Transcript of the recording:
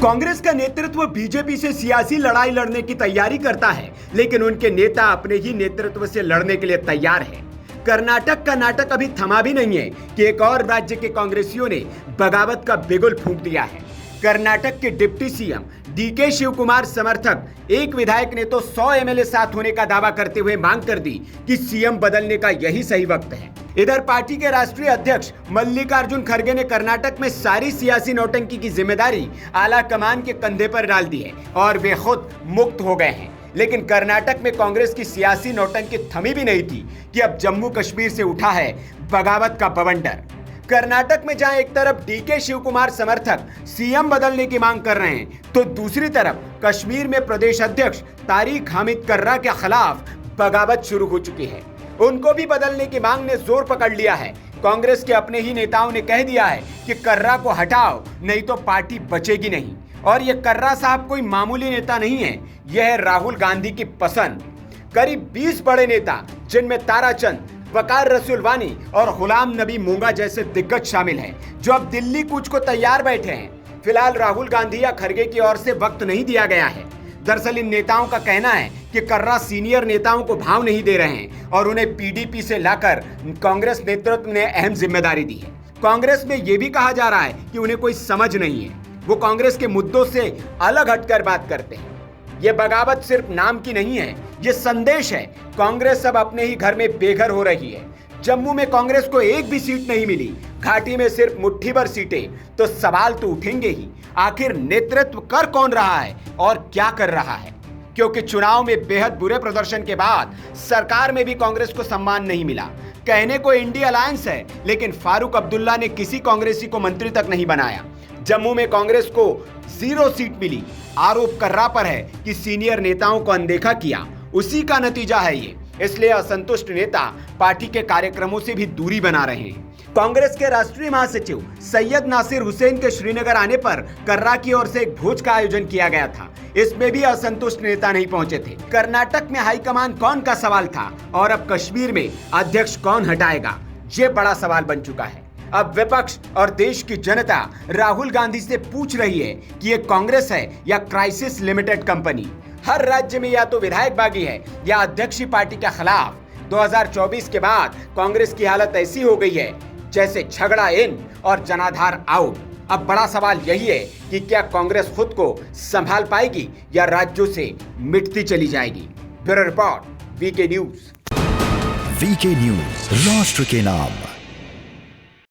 कांग्रेस का नेतृत्व बीजेपी से सियासी लड़ाई लड़ने की तैयारी करता है, लेकिन उनके नेता अपने ही नेतृत्व से लड़ने के लिए तैयार हैं। कर्नाटक का नाटक अभी थमा भी नहीं है कि एक और राज्य के कांग्रेसियों ने बगावत का बिगुल फूंक दिया है। कर्नाटक के डिप्टी सीएम डीके शिवकुमार समर्थक एक विधायक ने तो 100 एमएलए साथ होने का दावा करते हुए मांग कर दी कि सीएम बदलने का यही सही वक्त है। इधर पार्टी के राष्ट्रीय अध्यक्ष मल्लिकार्जुन खड़गे ने कर्नाटक में सारी सियासी नौटंकी की जिम्मेदारी आला कमान के कंधे पर डाल दी है और वे खुद मुक्त हो गए हैं। लेकिन कर्नाटक में कांग्रेस की सियासी नौटंकी थमी भी नहीं थी कि अब जम्मू कश्मीर से उठा है बगावत का बवंडर। कर्नाटक में जहां एक तरफ डीके शिवकुमार समर्थक सीएम बदलने की मांग कर रहे हैं, तो दूसरी तरफ कश्मीर में प्रदेश अध्यक्ष तारिक हामिद कर्रा के खिलाफ बगावत शुरू हो चुकी है। उनको भी बदलने की मांग ने जोर पकड़ लिया है। कांग्रेस के अपने ही नेताओं ने कह दिया है कि कर्रा को हटाओ, नहीं तो पार्टी बचेगी नहीं। और ये कर्रा साहब कोई मामूली नेता नहीं है, यह है राहुल गांधी की पसंद। करीब 20 बड़े नेता, जिनमें ताराचंद, वकार रसूलवानी और गुलाम नबी मूंगा जैसे दिग्गज शामिल हैं, जो अब दिल्ली कूच को तैयार बैठे हैं। फिलहाल राहुल गांधी या खड़गे की ओर से वक्त नहीं दिया गया है। दरअसल इन नेताओं का कहना है कि कर्रा सीनियर नेताओं को भाव नहीं दे रहे हैं और उन्हें पीडीपी से लाकर कांग्रेस नेतृत्व ने अहम जिम्मेदारी दी है। कांग्रेस में यह भी कहा जा रहा है कि उन्हें कोई समझ नहीं है, वो कांग्रेस के मुद्दों से अलग हटकर बात करते हैं। ये बगावत सिर्फ नाम की नहीं है, ये संदेश है। कांग्रेस अब अपने ही घर में बेघर हो रही है। जम्मू में कांग्रेस को एक भी सीट नहीं मिली, घाटी में सिर्फ मुट्ठी भर सीटें, तो सवाल तो उठेंगे ही। आखिर नेतृत्व कर कौन रहा है और क्या कर रहा है? क्योंकि चुनाव में बेहद बुरे प्रदर्शन के बाद सरकार में भी कांग्रेस को सम्मान नहीं मिला। कहने को इंडिया अलायंस है, लेकिन फारूक अब्दुल्ला ने किसी कांग्रेसी को मंत्री तक नहीं बनाया। जम्मू में कांग्रेस को 0 सीट मिली। आरोप कर्रा पर है कि सीनियर नेताओं को अनदेखा किया, उसी का नतीजा है ये। इसलिए असंतुष्ट नेता पार्टी के कार्यक्रमों से भी दूरी बना रहे हैं। कांग्रेस के राष्ट्रीय महासचिव सैयद नासिर हुसैन के श्रीनगर आने पर कर्रा की ओर से एक भोज का आयोजन किया गया था। इसमें भी असंतुष्ट नेता नहीं पहुंचे थे। कर्नाटक में हाईकमान कौन का सवाल था और अब कश्मीर में अध्यक्ष कौन हटाएगा, ये बड़ा सवाल बन चुका है। अब विपक्ष और देश की जनता राहुल गांधी से पूछ रही है कि ये कांग्रेस है या क्राइसिस लिमिटेड कंपनी। हर राज्य में या तो विधायक बागी है या अध्यक्षीय पार्टी के खिलाफ। 2024 के बाद कांग्रेस की हालत ऐसी हो गई है जैसे झगड़ा इन और जनाधार आउट। अब बड़ा सवाल यही है कि क्या कांग्रेस खुद को संभाल पाएगी या राज्यों से मिटती चली जाएगी। Bureau report, VK news. VK news, राष्ट्र के नाम।